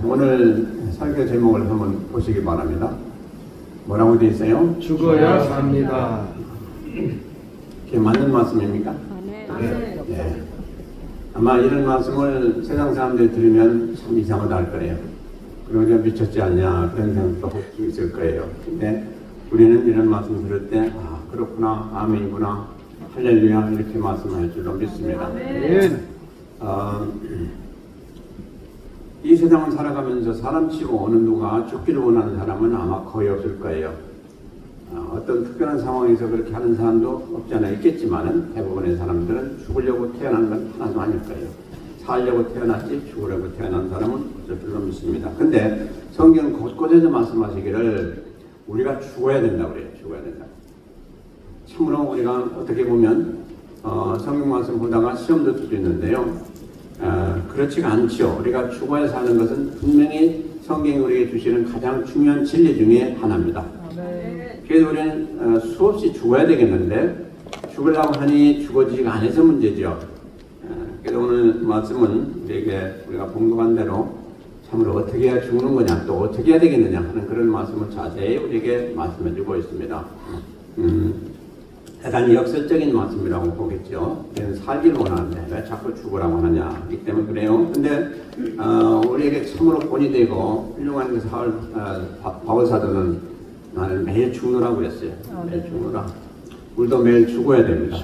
오늘 설교 제목을 한번 보시기 바랍니다. 뭐라고 되어 있어요? 죽어야 삽니다. 이게 맞는 말씀입니까? 네. 네. 아마 이런 말씀을 세상 사람들이 들으면 참 이상하다 할 거예요. 그러니까 미쳤지 않냐 그런 생각도 할 수 있을 거예요. 근데 우리는 이런 말씀 들을 때 그렇구나, 아멘이구나, 할렐루야 이렇게 말씀할 줄로 믿습니다. 이 세상을 살아가면서 사람치고 어느 누가 죽기를 원하는 사람은 아마 거의 없을 거예요. 어떤 특별한 상황에서 그렇게 하는 사람도 없지 않아 있겠지만은 대부분의 사람들은 죽으려고 태어난 건 하나도 아닐 거예요. 살려고 태어났지 죽으려고 태어난 사람은 없을 줄로 믿습니다. 근데 성경 곳곳에서 말씀하시기를 우리가 죽어야 된다고 그래요. 죽어야 된다. 참으로 우리가 어떻게 보면 성경 말씀 보다가 시험도 줄 수 있는데요. 그렇지가 않죠. 우리가 죽어야 사는 것은 분명히 성경이 우리에게 주시는 가장 중요한 진리 중에 하나입니다. 그래서 우리는 수없이 죽어야 되겠는데 죽으려고 하니 죽어지지가 않아서 문제죠. 그래서 오늘 말씀은 우리가 봉독한 대로 참으로 어떻게 해야 죽는 거냐, 또 어떻게 해야 되겠느냐 하는 그런 말씀을 자세히 우리에게 말씀해 주고 있습니다. 대단히 역설적인 말씀이라고 보겠죠. 얘는 살기를 원하는데 왜 자꾸 죽으라고 하느냐 이 때문에 그래요. 근데 우리에게 참으로 본이 되고 훌륭한 바울사도는 나는 매일 죽느라고 그랬어요. 매일 죽느라. 우리도 매일 죽어야 됩니다.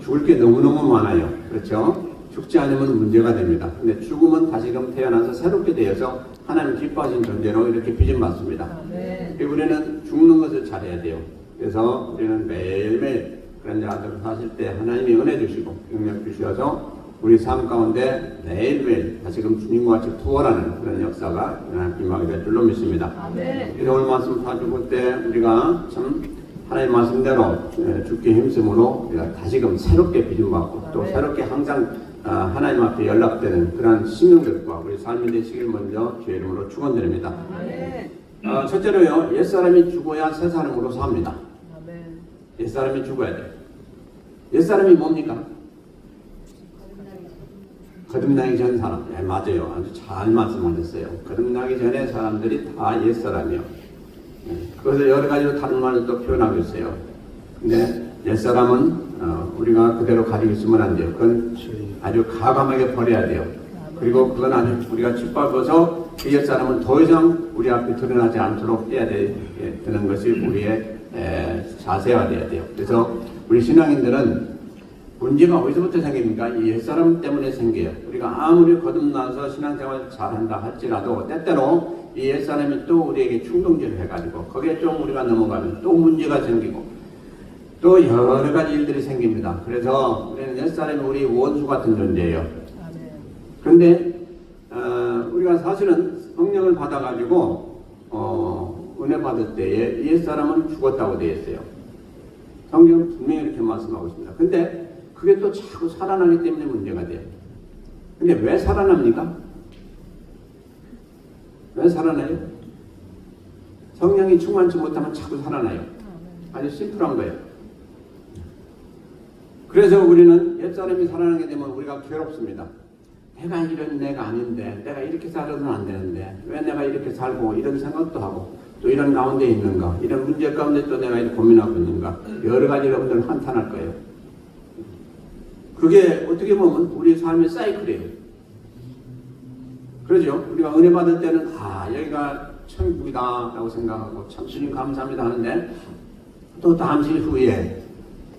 죽을 게 너무너무 많아요. 그렇죠? 죽지 않으면 문제가 됩니다. 근데 죽으면 다시금 태어나서 새롭게 되어서 하나님 기뻐하신 존재로 이렇게 빚음받습니다. 그리고 우리는 죽는 것을 잘해야 돼요. 그래서 우리는 매일매일 그런 자들을 사실 때 하나님이 은혜 주시고 능력 주셔서 우리 삶 가운데 매일매일 다시금 주님과 같이 부활하는 그런 역사가 임하게 될 줄로 믿습니다. 그래서 오늘 말씀 봐주고 때 우리가 참 하나님 말씀대로 죽기 힘쓰므로 우리가 다시금 새롭게 빚음받고 또 새롭게 항상 하나님 앞에 연락되는 그런 신명들과 우리 삶이 되시길 먼저 주의 이름으로 축원드립니다. 첫째로요, 옛사람이 죽어야 새사람으로 삽니다. 옛사람이 죽어야 돼요. 옛사람이 뭡니까? 거듭나기 전 사람. 네, 맞아요. 아주 잘 말씀하셨어요. 거듭나기 전에 사람들이 다 옛사람이요. 그것을 여러 가지로 다른 말로 또 표현하고 있어요. 근데 옛사람은 우리가 그대로 가지고 있으면 안 돼요. 그건 아주 과감하게 버려야 돼요. 그리고 그건 아주 우리가 짓밟아서 그 옛사람은 더 이상 우리 앞에 드러나지 않도록 해야 되는 것이 우리의 자세가 돼야 돼요. 그래서 우리 신앙인들은 문제가 어디서부터 생깁니까? 이 옛사람 때문에 생겨요. 우리가 아무리 거듭나서 신앙생활을 잘한다 할지라도 때때로 이 옛사람이 또 우리에게 충동질을 해가지고 거기에 좀 우리가 넘어가면 또 문제가 생기고 또 여러 가지 일들이 생깁니다. 그래서 우리는 옛사람이 우리 원수 같은 존재예요. 그런데 우리가 사실은 성령을 받아가지고 은혜 받을 때에 옛사람은 죽었다고 되어 있어요. 성경은 분명히 이렇게 말씀하고 있습니다. 근데 그게 또 자꾸 살아나기 때문에 문제가 돼요. 근데 왜 살아납니까? 왜 살아나요? 성령이 충만치 못하면 자꾸 살아나요. 아주 심플한 거예요. 그래서 우리는 옛사람이 살아나게 되면 우리가 괴롭습니다. 내가 이런 내가 아닌데, 내가 이렇게 살아서는 안 되는데, 왜 내가 이렇게 살고 이런 생각도 하고 또 이런 가운데 있는가, 이런 문제 가운데 또 내가 이렇게 고민하고 있는가, 여러 가지 여러분들은 한탄할 거예요. 그게 어떻게 보면 우리 삶의 사이클이에요. 그러죠? 우리가 은혜 받을 때는 여기가 천국이다 라고 생각하고 참 주님 감사합니다 하는데 또 잠시 후에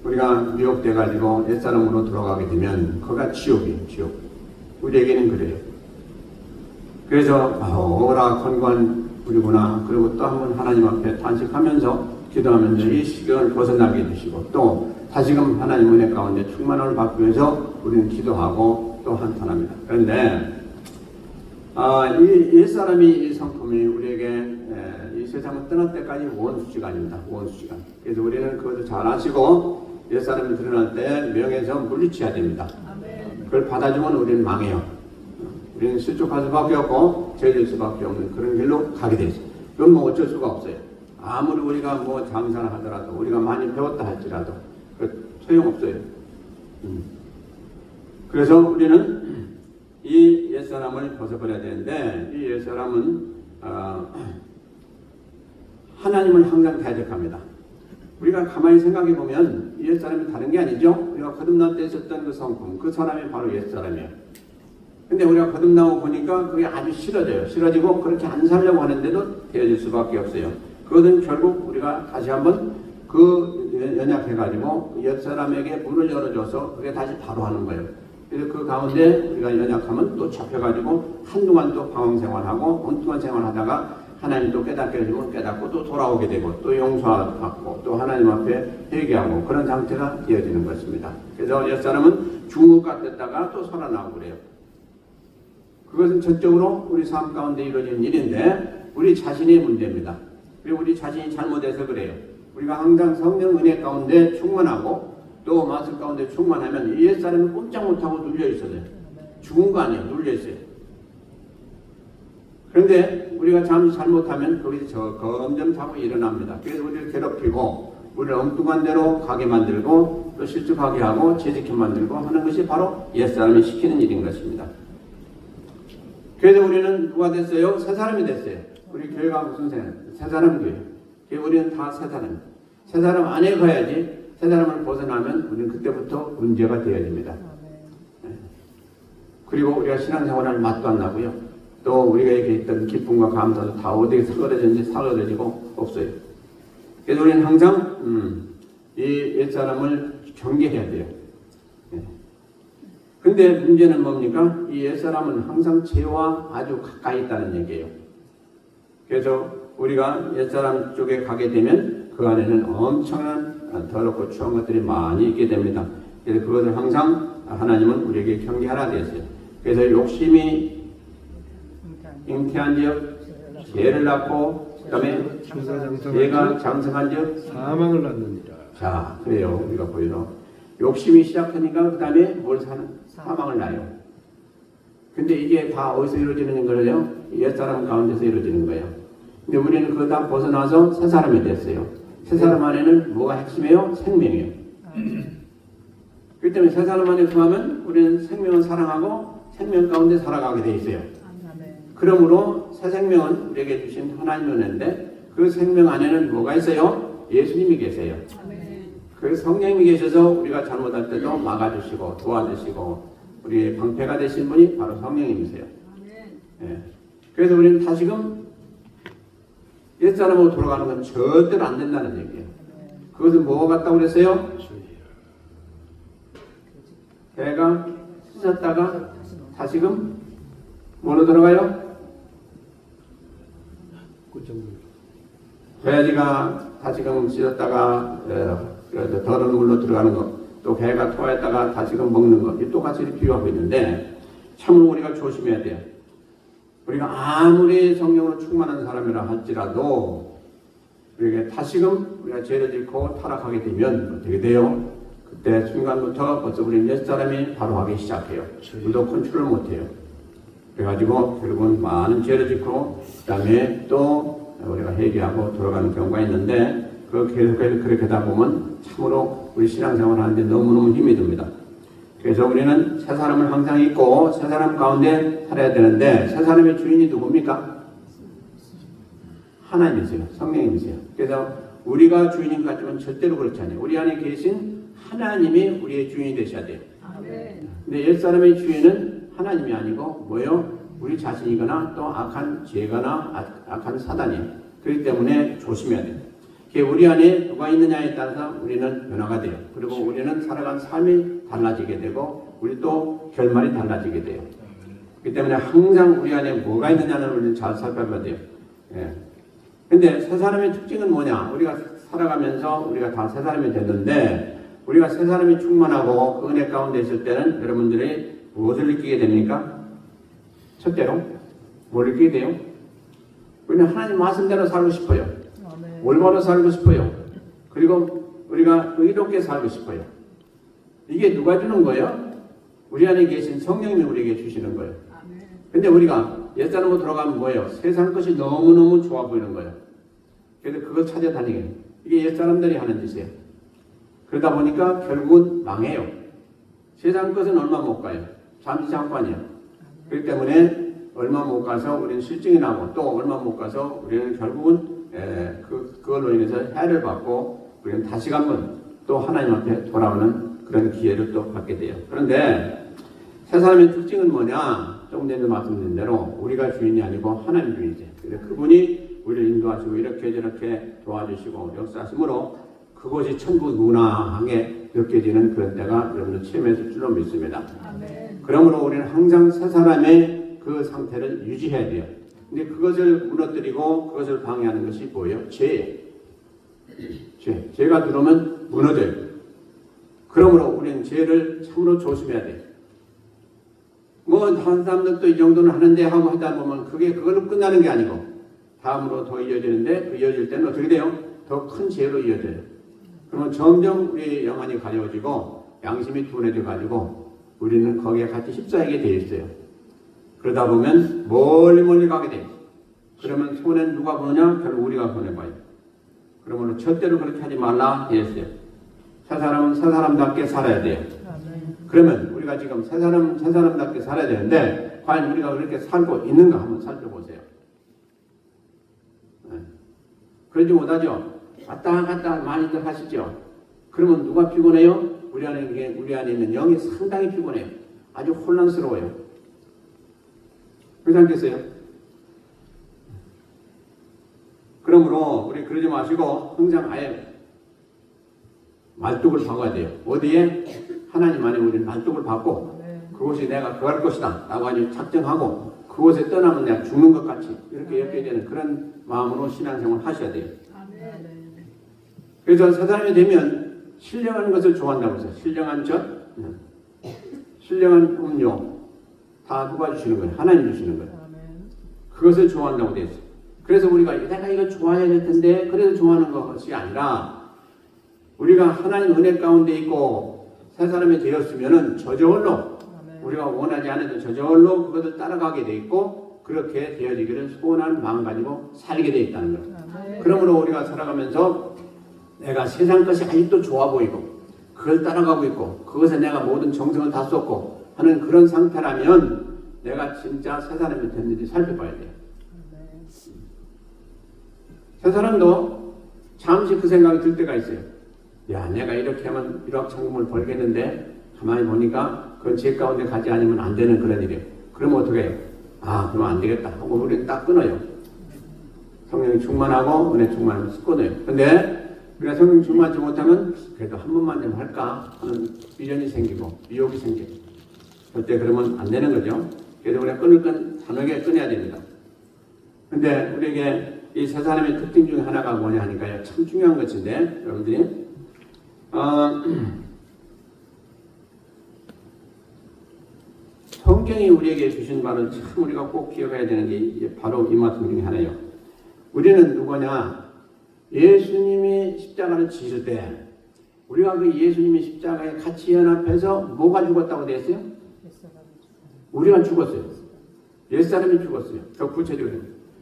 우리가 미혹돼 가지고 옛사람으로 돌아가게 되면 거기가 지옥이에요. 지옥. 우리에게는 그래요. 그래서 오라 건관 우리구나. 그리고 또 한번 하나님 앞에 탄식하면서 기도하면서 이 시간을 벗어나게 해주시고 또 다시금 하나님 은혜 가운데 충만함을 받기 위해서 우리는 기도하고 또 한탄합니다. 그런데 이 옛사람이 이 성품이 우리에게 이 세상을 떠날 때까지 원수지간입니다. 원수지간. 그래서 우리는 그것을 잘 아시고 옛사람이 드러날 때 명예에서 물리쳐야 됩니다. 그걸 받아주면 우리는 망해요. 우리는 실족할 수밖에 없고 죄질 수밖에 없는 그런 길로 가게 돼 있어요. 그건 뭐 어쩔 수가 없어요. 아무리 우리가 뭐 장사를 하더라도 우리가 많이 배웠다 할지라도 소용없어요. 그래서 우리는 이 옛사람을 벗어버려야 되는데 이 옛사람은 하나님을 항상 대적합니다. 우리가 가만히 생각해 보면 이 옛사람이 다른 게 아니죠. 우리가 거듭날 때 있었던 그 성품, 그 사람이 바로 옛사람이에요. 근데 우리가 거듭나고 보니까 그게 아주 싫어져요. 싫어지고 그렇게 안 살려고 하는데도 되어질 수밖에 없어요. 그것은 결국 우리가 다시 한번 그 연약해가지고 옛사람에게 문을 열어줘서 그게 다시 바로 하는 거예요. 그래서 그 가운데 우리가 연약하면 또 잡혀가지고 한동안 또 방황생활하고 엉뚱한 생활하다가 하나님 또 깨닫게 해주고 깨닫고 또 돌아오게 되고 또 용서받고 또 하나님 앞에 회개하고 그런 상태가 되어지는 것입니다. 그래서 옛사람은 중후가 됐다가 또 살아나고 그래요. 그것은 전적으로 우리 삶 가운데 이루어지는 일인데 우리 자신의 문제입니다. 그리고 우리 자신이 잘못해서 그래요. 우리가 항상 성령 은혜 가운데 충만하고 또 말씀 가운데 충만하면 이 옛사람이 꼼짝 못하고 눌려있어요. 죽은 거 아니에요. 눌려있어요. 그런데 우리가 잠시 잘못하면 거기서 점점 자꾸 일어납니다. 그래서 우리를 괴롭히고 우리를 엉뚱한 대로 가게 만들고 또 실족하게 하고 재직해 만들고 하는 것이 바로 옛사람이 시키는 일인 것입니다. 그래서 우리는 누가 됐어요? 새 사람이 됐어요. 우리 교회가 무슨 새 사람 교회. 우리는 다 새 사람. 새 사람 안에 가야지 새 사람을 벗어나면 우리는 그때부터 문제가 되어집니다. 그리고 우리가 신앙생활할 맛도 안 나고요. 또 우리가 이렇게 있던 기쁨과 감사도 다 어디에 사그러졌는지 사그러지고 없어요. 그래서 우리는 항상 이 옛사람을 경계해야 돼요. 근데 문제는 뭡니까? 이 옛사람은 항상 죄와 아주 가까이 있다는 얘기예요. 그래서 우리가 옛사람 쪽에 가게 되면 그 안에는 엄청난 더럽고 추한 것들이 많이 있게 됩니다. 그래서 그것을 항상 하나님은 우리에게 경계하라 되었어요. 그래서 욕심이 잉태한 즉 죄를 낳고 그 다음에 죄가 장성한 즉 사망을 낳느니라. 자, 그래요. 우리가 보이죠. 욕심이 시작하니까 그 다음에 뭘 사망을 낳아요. 근데 이게 다 어디서 이루어지는 거예요? 옛사람 가운데서 이루어지는 거예요. 근데 우리는 그거 다 벗어나서 새 사람이 됐어요. 새 사람 안에는 뭐가 핵심이에요? 생명이에요. 그렇기 때문에 새 사람 안에 거하면 우리는 생명을 사랑하고 생명 가운데 살아가게 돼 있어요. 그러므로 새 생명은 우리에게 주신 하나님의 은혜인데 그 생명 안에는 뭐가 있어요? 예수님이 계세요. 그 성령님이 계셔서 우리가 잘못할 때도 막아주시고 도와주시고 우리의 방패가 되신 분이 바로 성령님이세요. 예. 그래서 우리는 다시금 옛사람으로 돌아가는 건 절대로 안 된다는 얘기예요. 그것은 뭐가 같다고 그랬어요? 배가 씻었다가 다시금 뭐로 들어가요? 돼지가 다시금 씻었다가 더러운 물로 들어가는 것, 또 개가 토했다가 다시금 먹는 것, 이 똑같이 비유하고 있는데 참으로 우리가 조심해야 돼요. 우리가 아무리 성령으로 충만한 사람이라 할지라도 우리가 다시금 우리가 죄를 짓고 타락하게 되면 어떻게 돼요? 그때 순간부터 벌써 우리는 옛사람이 바로 하기 시작해요. 우리도 컨트롤 못해요. 그래가지고 결국은 많은 죄를 짓고 그 다음에 또 우리가 회개하고 돌아가는 경우가 있는데 그 계속해서 그렇게 하다 보면 참으로 우리 신앙생활 하는데 너무너무 힘이 듭니다. 그래서 우리는 새 사람을 항상 있고 새 사람 가운데 살아야 되는데 새 사람의 주인이 누굽니까? 하나님이세요. 성령님이세요. 그래서 우리가 주인인 것 같지만 절대로 그렇지 않아요. 우리 안에 계신 하나님이 우리의 주인이 되셔야 돼요. 근데 옛사람의 주인은 하나님이 아니고 뭐요? 우리 자신이거나 또 악한 죄거나 악한 사단이에요. 그렇기 때문에 조심해야 돼요. 우리 안에 누가 있느냐에 따라서 우리는 변화가 돼요. 그리고 우리는 살아간 삶이 달라지게 되고 우리 또 결말이 달라지게 돼요. 그렇기 때문에 항상 우리 안에 뭐가 있느냐는 우리는 잘 살펴봐야 돼요. 근데 새 사람의 특징은 뭐냐? 우리가 살아가면서 우리가 다 새 사람이 됐는데 우리가 새 사람이 충만하고 그 은혜 가운데 있을 때는 여러분들이 무엇을 느끼게 됩니까? 첫째로 뭘 느끼게 돼요? 우리는 하나님 말씀대로 살고 싶어요. 올바로 살고 싶어요. 그리고 우리가 의롭게 살고 싶어요. 이게 누가 주는 거예요? 우리 안에 계신 성령님이 우리에게 주시는 거예요. 근데 우리가 옛사람으로 돌아가면 뭐예요? 세상 것이 너무너무 좋아 보이는 거예요. 그래서 그거 찾아다니게 해요. 이게 옛사람들이 하는 짓이에요. 그러다 보니까 결국은 망해요. 세상 것은 얼마 못 가요. 잠시 잠깐이에요. 그렇기 때문에 얼마 못 가서 우리는 실증이 나고 또 얼마 못 가서 우리는 결국은 그걸로 인해서 해를 받고 우리는 다시 한번 또 하나님 앞에 돌아오는 그런 기회를 또 받게 돼요. 그런데 세 사람의 특징은 뭐냐? 조금 전에 말씀드린 대로 우리가 주인이 아니고 하나님 주인이지. 그래서 그분이 우리를 인도하시고 이렇게 저렇게 도와주시고 역사하심으로 그것이 천국 문화하게 느껴지는 그런 때가 여러분들 체험했을 줄로 믿습니다. 아멘. 그러므로 우리는 항상 세 사람의 그 상태를 유지해야 돼요. 근데 그것을 무너뜨리고 그것을 방해하는 것이 뭐예요? 죄예요. 죄가 들어오면 무너져요. 그러므로 우리는 죄를 참으로 조심해야 돼요. 뭐 다른 사람들도 이 정도는 하는데 하고 하다 보면 그게 그걸로 끝나는 게 아니고 다음으로 더 이어지는데 그 이어질 때는 어떻게 돼요? 더 큰 죄로 이어져요. 그러면 점점 우리 영안이 가려워지고 양심이 둔해져 가지고 우리는 거기에 같이 휩싸이게 돼 있어요. 그러다 보면 멀리 가게 돼요. 그러면 손해는 누가 보느냐? 결국 우리가 손해봐요. 그러면 절대로 그렇게 하지 말라 했어요. 세 사람은 세 사람답게 살아야 돼요. 아멘. 그러면 우리가 지금 세 사람답게 살아야 되는데 과연 우리가 그렇게 살고 있는가 한번 살펴보세요. 네. 그러지 못하죠. 왔다 갔다 많이들 하시죠. 그러면 누가 피곤해요? 우리 안에 있는 영이 상당히 피곤해요. 아주 혼란스러워요. 그렇지 않겠어요? 그러므로 우리 그러지 마시고 항상 아예 말뚝을 박아야 돼요. 어디에? 하나님 안에 우리는 말뚝을 박고 그곳이 내가 거할 것이다 라고 아주 작정하고 그곳에 떠나면 내가 죽는 것 같이 이렇게 엮여지는 그런 마음으로 신앙생활을 하셔야 돼요. 아멘. 그래서 세 사람이 되면 신령한 것을 좋아한다고 했어요. 신령한 젖, 신령한 음료 다 누가 주시는 거예요? 하나님 주시는 거예요. 아멘. 그것을 좋아한다고 되어 있어요. 그래서 우리가 내가 이거 좋아해야 될 텐데 그래도 좋아하는 것이 아니라 우리가 하나님 은혜 가운데 있고 세 사람이 되었으면은 저절로 아멘. 우리가 원하지 않아도 저절로 그것을 따라가게 돼 있고 그렇게 되어지기를 소원한 마음 가지고 살게 돼 있다는 거예요. 아멘. 그러므로 우리가 살아가면서 내가 세상 것이 아직도 좋아 보이고 그걸 따라가고 있고 그것에 내가 모든 정성을 다 쏟고 하는 그런 상태라면 내가 진짜 세 사람이 됐는지 살펴봐야 돼요. 아멘. 세 사람도 잠시 그 생각이 들 때가 있어요. 야, 내가 이렇게 하면 1억 천금을 벌겠는데 가만히 보니까 그건 제 가운데 가지 않으면 안 되는 그런 일이에요. 그러면 어떻게 해요? 아, 그러면 안 되겠다 하고 우리는 딱 끊어요. 성령 충만하고 은혜 충만하면 끊어요. 근데 우리가 성령 충만하지 못하면 그래도 한 번만 좀 할까 하는 미련이 생기고 미혹이 생기고 절대 그러면 안 되는 거죠. 그래서 우리가 끊을 건 단호하게 끊어야 됩니다. 근데 우리에게 이 세 사람의 특징 중에 하나가 뭐냐 하니까요. 참 중요한 것인데 여러분들이 성경이 우리에게 주신 바는 참 우리가 꼭 기억해야 되는 게 바로 이 말씀 중에 하나예요. 우리는 누구냐? 예수님이 십자가를 지실 때 우리가 그 예수님이 십자가에 같이 연합해서 뭐가 죽었다고 되어 있어요? 우리가 죽었어요. 옛사람이 죽었어요. 더 구체적으로.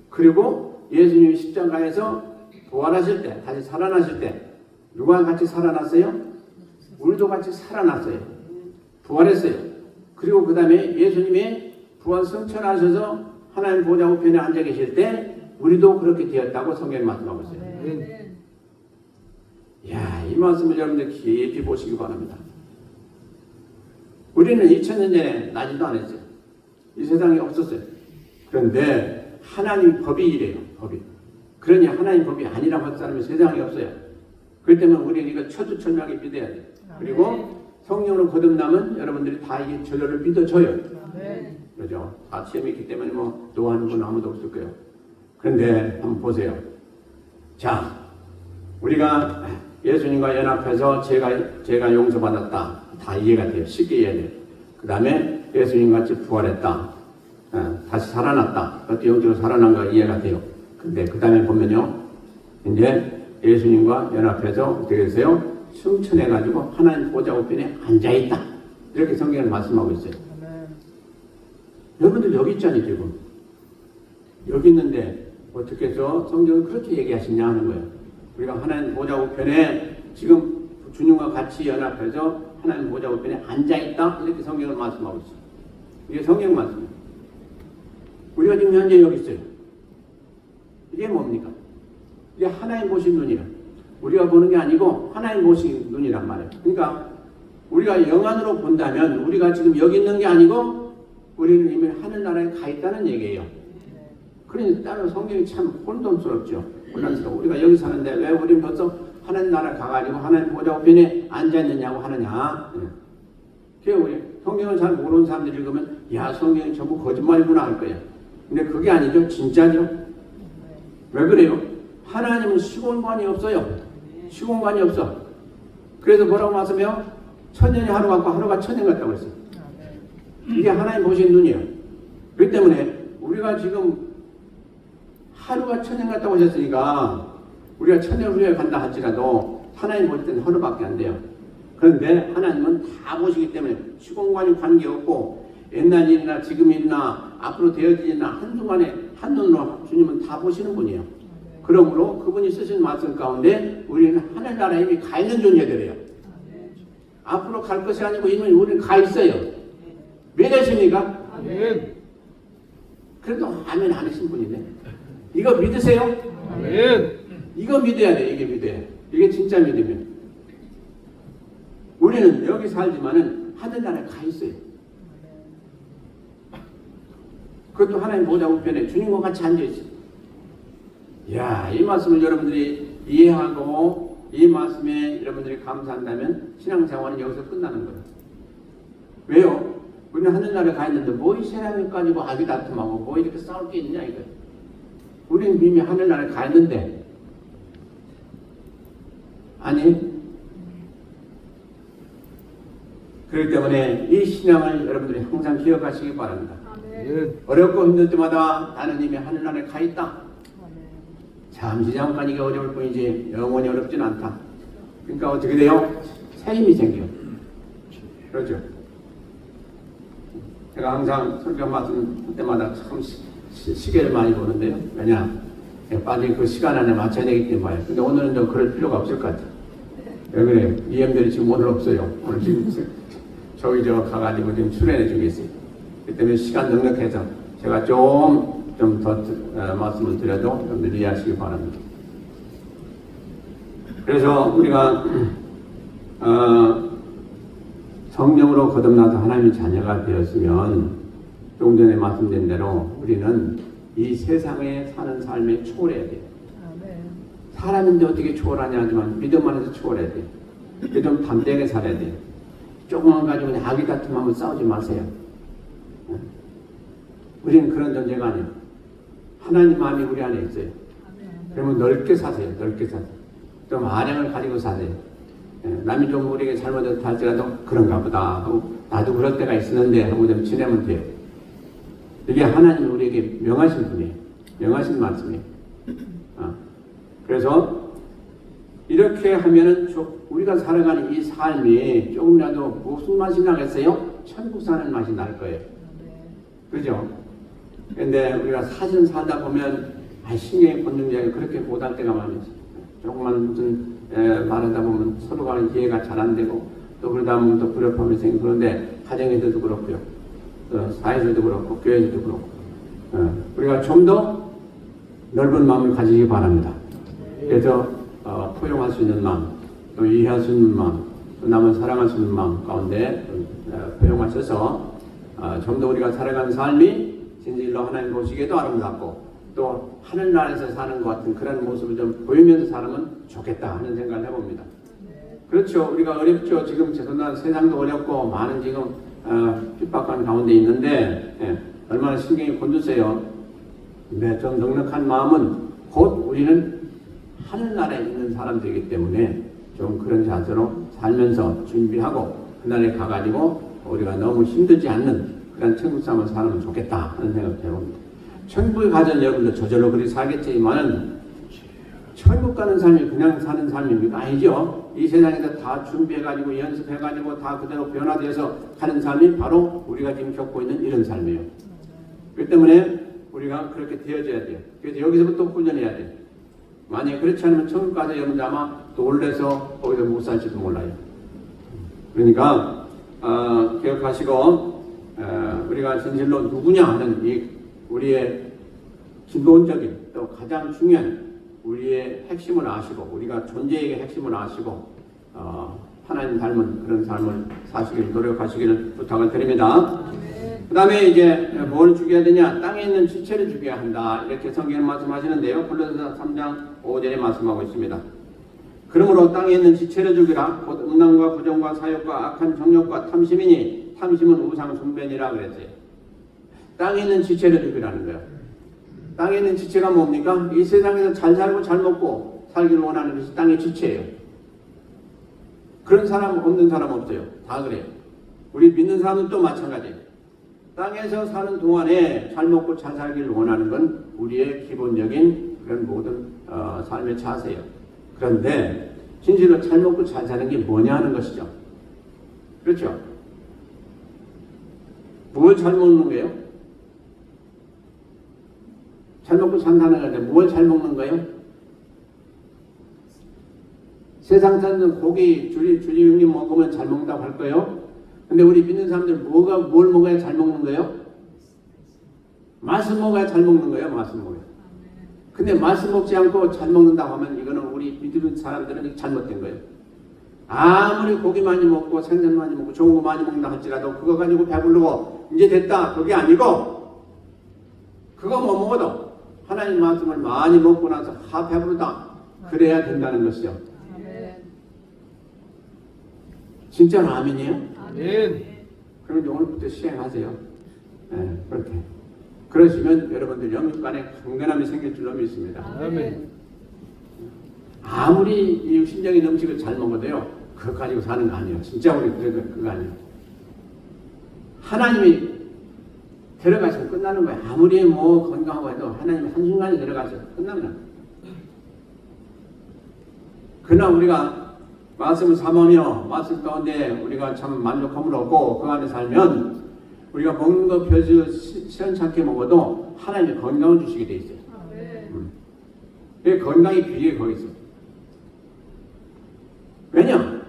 그리고 예수님이 십자가에서 부활하실 때, 다시 살아나실 때 누가 같이 살아났어요? 우리도 같이 살아났어요. 부활했어요. 그리고 그 다음에 예수님이 부활 승천하셔서 하나님 보좌 우편에 앉아 계실 때 우리도 그렇게 되었다고 성경이 말씀하고 있어요. 아멘. 이야, 이 말씀을 여러분들 깊이 보시기 바랍니다. 우리는 2000년 전에 나지도 않았어요. 이 세상에 없었어요. 그런데 하나님 법이 이래요. 법이. 그러니 하나님 법이 아니라고 할 사람이 세상에 없어요. 그렇기 때문에 우리는 이걸 철두철미하게 믿어야 돼요. 그리고 성령으로 거듭나면 여러분들이 다 이 전례를 믿어줘요. 아멘. 그렇죠? 다 시험이 있기 때문에 뭐 노하는 분 아무도 없을 거예요. 그런데 한번 보세요. 자, 우리가 예수님과 연합해서 제가 용서받았다. 다 이해가 돼요. 쉽게 이해돼요. 그 다음에 예수님 같이 부활했다. 다시 살아났다. 그것도 영적으로 살아난 거 이해가 돼요. 근데 그 다음에 보면요. 이제 예수님과 연합해서 어떻게 되세요? 승천해가지고 하나님 보좌 우편에 앉아있다. 이렇게 성경을 말씀하고 있어요. 아멘. 여러분들 여기 있잖아요, 지금. 여기 있는데 어떻게 해서 성경을 그렇게 얘기하시냐 하는 거예요. 우리가 하나님 보좌 우편에 지금 주님과 같이 연합해서 하나님 보좌 우편에 앉아있다. 이렇게 성경을 말씀하고 있어요. 이게 성경 말씀이에요. 우리가 지금 현재 여기 있어요. 이게 뭡니까? 이게 하나님 보신 눈이야. 우리가 보는 게 아니고 하나님 보신 눈이란 말이에요. 그러니까 우리가 영안으로 본다면 우리가 지금 여기 있는 게 아니고 우리는 이미 하늘나라에 가 있다는 얘기예요. 그러니 따로 성경이 참 혼돈스럽죠. 혼란스러워. 우리가 여기 사는데 왜 우리는 벌써 하늘나라 가가지고 하나님 보좌 우편에 앉아있느냐고 하느냐. 그게 우리 성경을 잘 모르는 사람들이 읽으면 야 성경이 전부 거짓말이구나 할 거예요. 근데 그게 아니죠. 진짜죠. 왜 그래요? 하나님은 시공간이 없어요. 시공간이 없어. 그래서 뭐라고 말씀해요? 천년이 하루 같고 하루가 천년 같다고 했어요. 이게 하나님 보신 눈이에요. 그렇기 때문에 우리가 지금 하루가 천년 같다고 하셨으니까 우리가 천년 후에 간다 할지라도 하나님 볼 때는 하루밖에 안 돼요. 그런데 하나님은 다 보시기 때문에 시공간이 관계없고 옛날 일이나 지금 일이나 앞으로 되어질 일이나 한순간에 한눈으로 주님은 다 보시는 분이에요. 그러므로 그분이 쓰신 말씀 가운데 우리는 하늘나라에 이미 가 있는 존재들이에요. 앞으로 갈 것이 아니고 이미 우리는 가 있어요. 믿으십니까? 아멘. 그래도 아멘 안 하신 분이네. 이거 믿으세요? 아멘. 이거 믿어야 돼. 이게 믿어야 돼. 이게 진짜 믿으면. 우리는 여기 살지만은 하늘나라에 가 있어요. 그것도 하나님 보좌 우편에 주님과 같이 앉아있어요. 이야, 이 말씀을 여러분들이 이해하고 이 말씀에 여러분들이 감사한다면 신앙생활은 여기서 끝나는 거예요. 왜요? 우리는 하늘나라에 가 있는데 뭐 이 세상을 가지고 아기 다툼하고 뭐 이렇게 싸울 게 있냐 이거예요. 우리는 이미 하늘나라에 가 있는데 아니 그렇기 때문에 이 신앙을 여러분들이 항상 기억하시기 바랍니다. 아멘. 어렵고 힘들 때마다 나는 이미 하늘나라에 가 있다. 잠시 잠깐 이게 어려울 뿐이지 영원히 어렵진 않다. 그러니까 어떻게 돼요? 새 힘이 생겨요. 그렇죠. 제가 항상 설교 말씀 할 때마다 참 시계를 많이 보는데요. 왜냐? 빨리 그 시간 안에 맞춰야 되기 때문에. 근데 오늘은 좀 그럴 필요가 없을 것 같아요. 왜 그래요? 이엠들이 지금 오늘 없어요. 오늘 지금 저기 저 가가지고 지금 출연해 주고 있어요. 그 때문에 시간 넉넉해서 제가 좀 더 말씀을 드려도 여러분들 이해하시기 바랍니다. 그래서 우리가 성령으로 거듭나서 하나님의 자녀가 되었으면 조금 전에 말씀드린 대로 우리는 이 세상에 사는 삶에 초월해야 돼요. 사람인데 어떻게 초월하냐 하지만 믿음 안에서 초월해야 돼요. 믿음 담대하게 살아야 돼요. 조금만 가지고 그냥 악의 다툼하면 싸우지 마세요. 우리는 그런 존재가 아니에요. 하나님 마음이 우리 안에 있어요. 그러면 넓게 사세요. 넓게 사세요. 좀 아량을 가지고 사세요. 남이 좀 우리에게 잘못했다 할지라도 그런가 보다 하고 나도 그럴 때가 있었는데 하고 좀 지내면 돼요. 이게 하나님이 우리에게 명하신 분이에요. 명하신 말씀이에요. 그래서 이렇게 하면은 우리가 살아가는 이 삶이 조금이라도 무슨 맛이 나겠어요? 천국 사는 맛이 날 거예요. 그죠? 근데 우리가 사실 살다 보면 신경이 본능적이 그렇게 못할 때가 많이 있어요. 조금만 무슨 말하다 보면 서로가 이해가 잘 안 되고 또 그러다 보면 또 불협화음이 생기고 그런데 가정에서도 그렇고요. 또 사회에서도 그렇고 교회에서도 그렇고 우리가 좀 더 넓은 마음을 가지기 바랍니다. 그래서 포용할 수 있는 마음, 또 이해할 수 있는 마음, 또 남을 사랑할 수 있는 마음 가운데 포용하셔서 좀 더 우리가 살아가는 삶이 진실로 하나님 보시기에도 아름답고 또 하늘나라에서 사는 것 같은 그런 모습을 좀 보이면서 살면 좋겠다 하는 생각을 해봅니다. 그렇죠. 우리가 어렵죠. 지금 세상도 어렵고 많은 지금 핍박한 가운데 있는데 얼마나 신경이 곤두세요. 근데 좀 넉넉한 마음은 곧 우리는 하늘나라에 있는 사람들이기 때문에 좀 그런 자세로 살면서 준비하고 그날에 가가지고 우리가 너무 힘들지 않는 그런 천국 삶을 살면 좋겠다 하는 생각을 해봅니다. 천국에 가전 여러분들 저절로 그리 살겠지만 천국 가는 삶이 그냥 사는 삶입니까? 아니죠. 이 세상에서 다 준비해가지고 연습해가지고 다 그대로 변화되어서 가는 삶이 바로 우리가 지금 겪고 있는 이런 삶이에요. 그렇기 때문에 우리가 그렇게 되어져야 돼요. 그래서 여기서부터 훈련해야 돼요. 만약에 그렇지 않으면 천국 가서 여러분들 아마 또 올래서 거기서 못 살지도 몰라요. 그러니까 기억하시고 우리가 진실로 누구냐 하는 이 우리의 기본적인 또 가장 중요한 우리의 핵심을 아시고 우리가 존재의 핵심을 아시고 하나님 닮은 그런 삶을 사시길 노력하시기를 부탁을 드립니다. 그 다음에 이제 뭘 죽여야 되냐? 땅에 있는 지체를 죽여야 한다. 이렇게 성경은 말씀하시는데요. 골로새서 3장 5절에 말씀하고 있습니다. 그러므로 땅에 있는 지체를 죽이라. 곧 음란과 부정과 사욕과 악한 정욕과 탐심이니 탐심은 우상 숭배니라 그랬어요. 땅에 있는 지체를 죽이라는 거예요. 땅에 있는 지체가 뭡니까? 이 세상에서 잘 살고 잘 먹고 살기를 원하는 것이 땅의 지체예요. 그런 사람 없는 사람 없어요. 다 그래요. 우리 믿는 사람은 또 마찬가지예요. 땅에서 사는 동안에 잘 먹고 잘 살기를 원하는 건 우리의 기본적인 그런 모든 삶의 자세예요. 그런데 진실로 잘 먹고 잘 사는 게 뭐냐 하는 것이죠. 그렇죠? 뭘 잘 먹는 거예요? 잘 먹고 산다는 건데 뭘 잘 먹는 거예요? 세상 사람들은 고기, 주리육류 먹으면 잘 먹는다고 할 거예요. 근데 우리 믿는 사람들 뭘 먹어야 잘 먹는 거예요? 맛을 먹어야 잘 먹는 거예요. 맛을 먹어야. 근데 맛을 먹지 않고 잘 먹는다고 하면 이거는 우리 믿는 사람들은 잘못된 거예요. 아무리 고기 많이 먹고 생선 많이 먹고 좋은 거 많이 먹는다 할지라도 그거 가지고 배부르고 이제 됐다 그게 아니고 그거 못 먹어도 하나님 말씀을 많이 먹고 나서 배부르다 그래야 된다는 것이죠. 진짜로 아멘이에요? 아멘. 그럼 오늘부터 시행하세요. 네, 그렇게. 그러시면 여러분들 영육간에 건강함이 생길 줄로 믿습니다. 아멘. 아무리 이 육신적인 음식을 잘 먹어도요, 그거 가지고 사는 거 아니에요. 진짜 우리 그거 아니에요. 하나님이 데려가시면 끝나는 거예요. 아무리 뭐 건강하고 해도 하나님이 한순간에 데려가셔서 끝나는 거예요. 그러나 우리가 말씀을 삼으며 말씀 가운데 우리가 참 만족함을 얻고 그 안에 살면 우리가 먹는 거 별로 시원찮게 먹어도 하나님이 건강을 주시게 돼 있어요. 그 건강의 비결이 거기 있어요. 왜냐?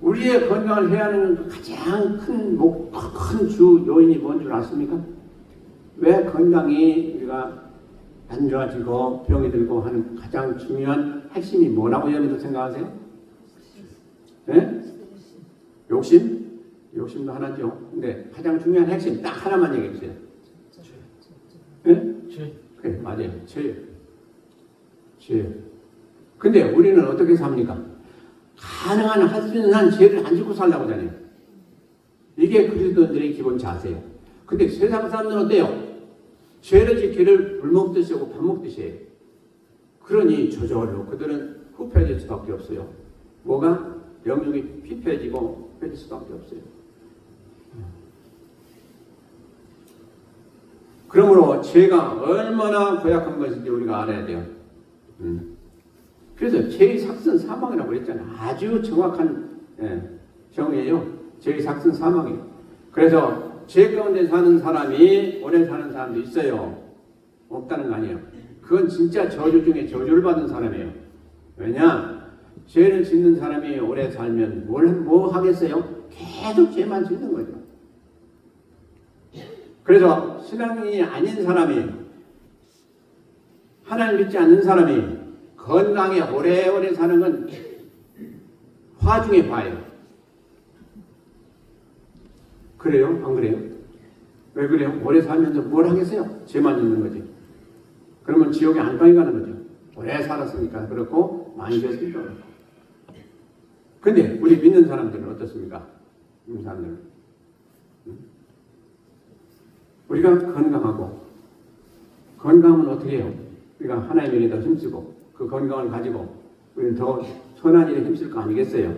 우리의 건강을 해야 하는 가장 큰 주 요인이 뭔 줄 아십니까? 왜 건강이 우리가 안 좋아지고 병이 들고 하는 가장 중요한 핵심이 뭐라고 여러분들 생각하세요? 네? 욕심? 욕심도 하나죠. 근데 가장 중요한 핵심 딱 하나만 얘기해 주세요. 네? 그래, 맞아요. 죄요. 근데 우리는 어떻게 삽니까? 가능한 할 수 있는 한 죄를 안 짓고 살려고 하잖아요. 이게 그리스도인들의 기본 자세예요. 근데 세상 사람들은 어때요? 죄를 짓기를 물 먹듯이 하고 밥 먹듯이 해요. 그러니 저절로 그들은 후패해질 수밖에 없어요. 뭐가? 영역이 피폐해지고 펴질 수밖에 없어요. 그러므로 죄가 얼마나 고약한 것인지 우리가 알아야 돼요. 그래서 죄의 삭은 사망이라고 그랬잖아요. 아주 정확한 정의예요. 죄의 삭은 사망이에요. 그래서 죄 가운데 사는 사람이 오래 사는 사람도 있어요. 없다는 거 아니에요. 그건 진짜 저주 중에 저주를 받은 사람이에요. 왜냐? 죄를 짓는 사람이 오래 살면 뭐 하겠어요? 계속 죄만 짓는 거죠. 그래서 신앙인이 아닌 사람이, 하나님 믿지 않는 사람이 건강에 오래오래 사는 건 화중에 봐요. 그래요? 안 그래요? 왜 그래요? 오래 살면서 뭘 하겠어요? 죄만 짓는 거지. 그러면 지옥에 안방에 가는 거죠. 오래 살았으니까 그렇고 많이 됐으니까 그렇고. 근데 우리 믿는 사람들은 어떻습니까? 믿는 사람들은 우리가 건강하면 어떻게 해요? 우리가 하나님의 일에 더 힘쓰고 그 건강을 가지고 우리는 더 선한 일에 힘쓸 거 아니겠어요?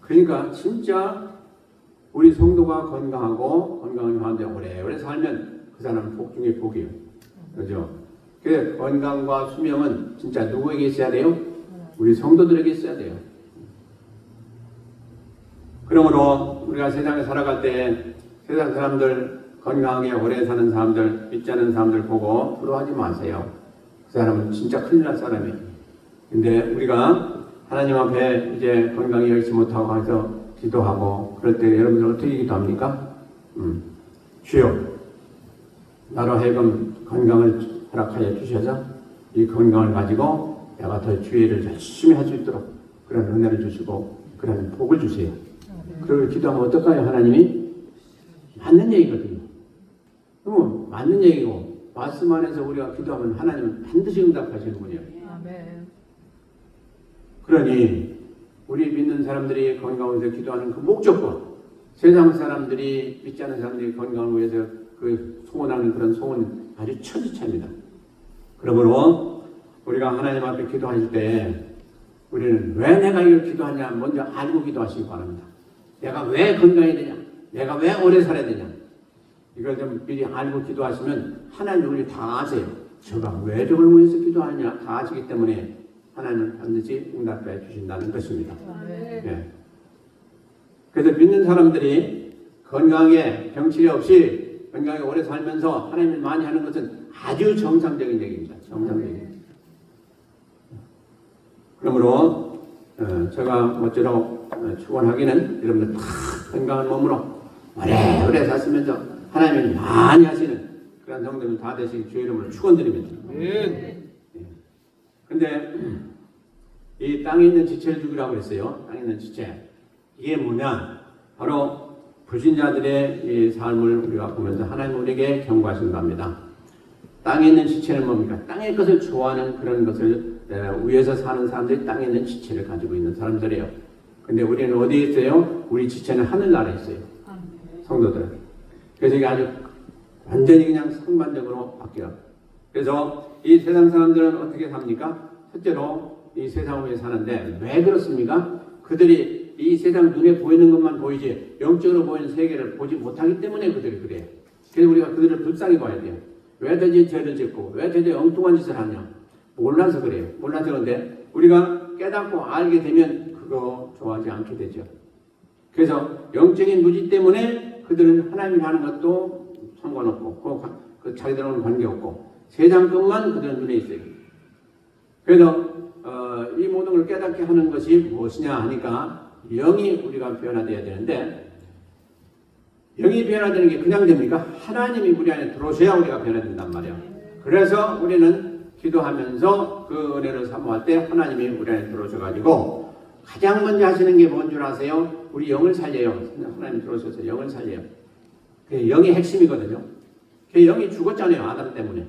그러니까 진짜 우리 성도가 건강한 가운데 오래오래 살면 그 사람은 복 중에 복이에요. 그렇죠? 그래서 건강과 수명은 진짜 누구에게 있어야 돼요? 우리 성도들에게 있어야 돼요. 그러므로 우리가 세상에 살아갈 때 세상 사람들 건강하게 오래 사는 사람들, 믿지 않는 사람들 보고 부러워하지 마세요. 그 사람은 진짜 큰일 날 사람이에요. 근데 우리가 하나님 앞에 이제 건강히 열심히 못하고 해서 기도하고 그럴 때 여러분들 어떻게 기도합니까? 주여 나로 하여금 건강을 허락하여 주셔서 이 건강을 가지고 내가 더 주의를 열심히 할 수 있도록 그런 은혜를 주시고 그런 복을 주세요. 그걸 기도하면 어떨까요? 하나님이 맞는 얘기거든요. 그러면 맞는 얘기고 말씀 안에서 우리가 기도하면 하나님은 반드시 응답하시는군요. 아멘. 그러니 우리 믿는 사람들이 건강을 위해서 기도하는 그 목적과 세상 사람들이 믿지 않는 사람들이 건강을 위해서 그 소원하는 그런 소원은 아주 천지차입니다. 그러므로 우리가 하나님 앞에 기도하실 때 우리는 왜 내가 이걸 기도하냐 먼저 알고 기도하시기 바랍니다. 내가 왜 건강해야 되냐, 내가 왜 오래 살아야 되냐, 이걸 좀 미리 알고 기도하시면 하나님 우리 다 아세요. 제가 왜 저걸 위해서 기도하냐 다 아시기 때문에 하나님은 반드시 응답해 주신다는 것입니다. 아멘. 예. 그래서 믿는 사람들이 건강에 병치레 없이 건강에 오래 살면서 하나님을 많이 하는 것은 아주 정상적인 얘기입니다. 정상적인. 그러므로 제가 모쪼록 축원하기는 여러분들 다 건강한 몸으로 오래 사시면서 하나님을 많이 하시는 그런 성도들 다 되시기 주의 이름으로 축원드립니다. 그런데 이 땅에 있는 지체를 죽이라고 했어요. 땅에 있는 지체. 이게 뭐냐? 바로 불신자들의 이 삶을 우리가 보면서 하나님 우리에게 경고하신답니다. 땅에 있는 지체는 뭡니까? 땅의 것을 좋아하는 그런 것을 위에서 사는 사람들이 땅에 있는 지체를 가지고 있는 사람들이에요. 근데 우리는 어디에 있어요? 우리 지체는 하늘나라에 있어요. 성도들. 그래서 이게 아주 완전히 그냥 상반적으로 바뀌어요. 그래서 이 세상 사람들은 어떻게 삽니까? 첫째로 이 세상 위에 사는데 왜 그렇습니까? 그들이 이 세상 눈에 보이는 것만 보이지 영적으로 보이는 세계를 보지 못하기 때문에 그들이 그래요. 그래서 우리가 그들을 불쌍히 봐야 돼요. 왜 저지 죄를 짓고 왜 저지 엉뚱한 짓을 하냐? 몰라서 그래요. 몰라서 그런데 우리가 깨닫고 알게 되면 그거 좋아하지 않게 되죠. 그래서 영적인 무지 때문에 그들은 하나님이 하는 것도 상관없고 그 자기들하고는 관계없고 세상 것만 그들은 눈에 있어요. 그래서 이 모든 걸 깨닫게 하는 것이 무엇이냐 하니까 영이 우리가 변화되어야 되는데 영이 변화되는 게 그냥 됩니까? 하나님이 우리 안에 들어오셔야 우리가 변화된단 말이에요. 그래서 우리는 기도하면서 그 은혜를 사모할 때 하나님이 우리 안에 들어오셔가지고 가장 먼저 하시는 게 뭔 줄 아세요? 우리 영을 살려요. 하나님 들어오셔서 영을 살려요. 그게 영이 핵심이거든요. 그 영이 죽었잖아요. 아담 때문에.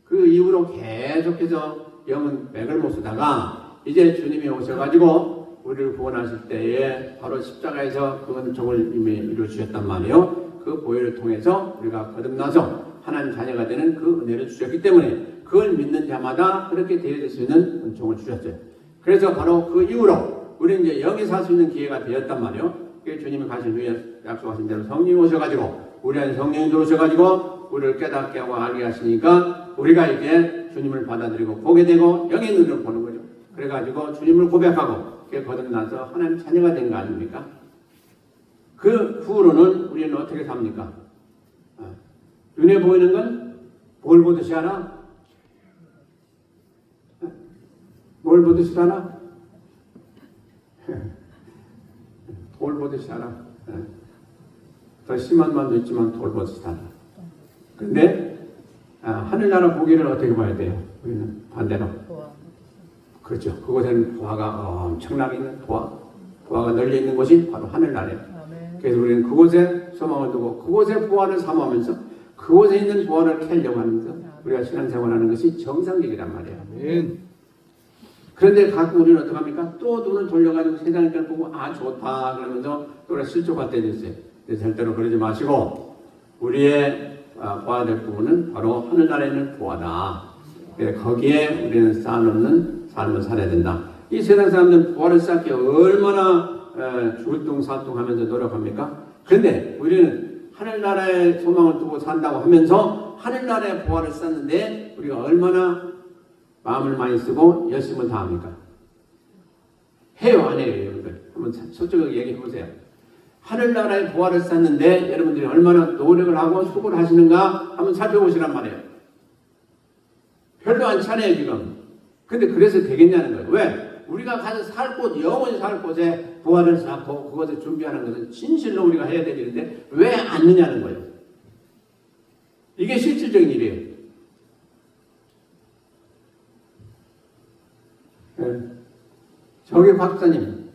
그 이후로 계속해서 영은 맥을 못 쓰다가 이제 주님이 오셔가지고 우리를 구원하실 때에 바로 십자가에서 그 은총을 이미 이루어주셨단 말이에요. 그 보혈을 통해서 우리가 거듭나서 하나님 자녀가 되는 그 은혜를 주셨기 때문에 그걸 믿는 자마다 그렇게 되어질 수 있는 은총을 주셨어요. 그래서 바로 그 이후로 우리는 이제 영이 살 수 있는 기회가 되었단 말이에요. 주님이 가신 후에 약속하신 대로 성령이 오셔가지고 우리 안에 성령이 들어오셔가지고 우리를 깨닫게 하고 알게 하시니까 우리가 이제 주님을 받아들이고 보게 되고 영의 눈으로 보는 거죠. 그래가지고 주님을 고백하고 거듭나서 하나님 자녀가 된 거 아닙니까? 그 후로는 우리는 어떻게 삽니까? 눈에 보이는 건 뭘 보듯이 하나? 뭘 보듯이 하나? 돌 보듯이 하나? 더 심한 말도 있지만 돌 보듯이 하나. 근데 하늘나라 보기를 어떻게 봐야 돼요? 우리는 반대로. 그렇죠. 그곳에는 보화가 엄청나게 있는 보화가 널려 있는 곳이 바로 하늘나라예요. 그래서 우리는 그곳에 소망을 두고 그곳에 보화를 사모하면서 그곳에 있는 보화를 캐려고 하면서 우리가 신앙생활하는 것이 정상적이란 말이에요. 아멘. 그런데 가끔 우리는 어떻게 합니까? 또 눈을 돌려가지고 세상을 보고 좋다 그러면서 또 실족할 때도 있어요. 절대로 그러지 마시고 우리의 보아야 될 부분은 바로 하늘나라에 있는 보화다. 거기에 우리는 쌓아놓는 삶을 살아야 된다. 이 세상 사람들은 보화를 쌓기 얼마나 줄뚱살뚱하면서 노력합니까? 그런데 우리는 하늘나라에 소망을 두고 산다고 하면서 하늘나라에 보화를 쌓는데 우리가 얼마나 마음을 많이 쓰고 열심을 다합니까? 해요, 안 해요, 여러분들? 한번 솔직하게 얘기해 보세요. 하늘나라에 보화를 쌓는데 여러분들이 얼마나 노력을 하고 수고를 하시는가 한번 살펴보시란 말이에요. 별로 안 차네요, 지금. 근데 그래서 되겠냐는 거예요. 왜? 우리가 가서 살 곳, 영원히 살 곳에 보화를 쌓고 그것을 준비하는 것은 진실로 우리가 해야 되는데 왜 않느냐는 거예요. 이게 실질적인 일이에요. 네. 저기 박사님,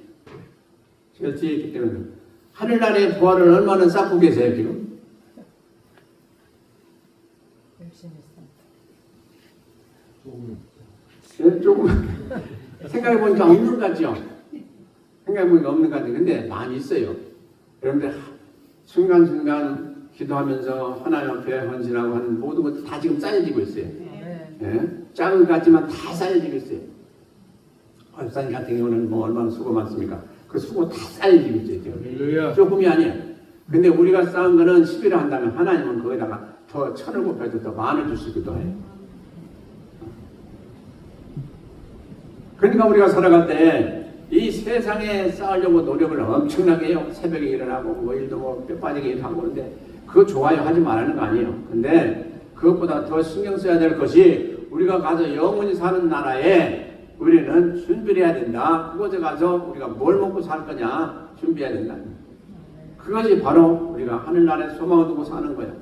제가 뒤에 있기 때문에 하늘나라의 부활을 얼마나 쌓고 계세요 지금? 열심히 했어. 조금 생각해보니까 없는 것 같죠? 생각해보니까 없는 것 같아요. 근데 많이 있어요. 여러분들 순간순간 기도하면서 하나님 앞에 헌신하고 하는 모든 것도 다 지금 쌓여지고 있어요. 네. 예? 작은 것 같지만 다 쌓여지고 있어요. 집사님 같은 경우는 뭐 얼마나 수고 많습니까? 그 수고 다 쌓여지고 있어요. 지금. 할렐루야. 조금이 아니에요. 근데 우리가 쌓은 거는 10일 한다면 하나님은 거기다가 더 천을 곱해서 더 만을 주시기도 해요. 그러니까 우리가 살아갈 때 이 세상에 쌓으려고 노력을 엄청나게 해요. 새벽에 일어나고 뭐 일도 뭐 뼈 빠지게 일하고 그런데 그거 좋아요. 하지 말라는 거 아니에요. 근데 그것보다 더 신경 써야 될 것이 우리가 가서 영원히 사는 나라에 우리는 준비를 해야 된다. 그곳에 가서 우리가 뭘 먹고 살 거냐 준비해야 된다. 그것이 바로 우리가 하늘나라에 소망을 두고 사는 거예요.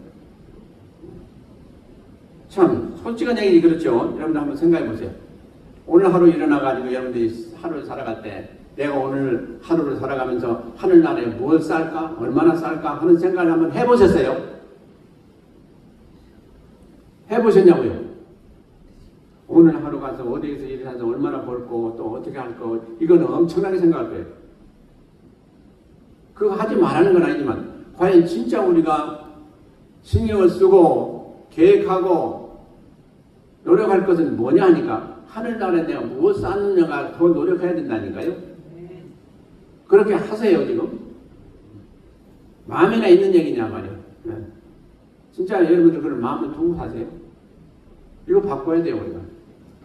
참 솔직한 얘기 그렇죠. 여러분들 한번 생각해 보세요. 오늘 하루 일어나가지고 여러분들이 하루를 살아갈 때 내가 오늘 하루를 살아가면서 하늘나라에 뭘 쌀까? 얼마나 쌀까? 하는 생각을 한번 해보셨어요? 해보셨냐고요? 오늘 하루 가서 어디에서 일해서 얼마나 벌고 또 어떻게 할 거 이거는 엄청나게 생각할 거예요. 그거 하지 말라는 건 아니지만 과연 진짜 우리가 신경을 쓰고 계획하고 노력할 것은 뭐냐 하니까 하늘나라에 내가 무엇 쌓느냐가 더 노력해야 된다니까요. 그렇게 하세요 지금. 마음에나 있는 얘기냐 말이에요. 네. 진짜 여러분들 그런 마음을 두고 사세요. 이거 바꿔야 돼요 우리가.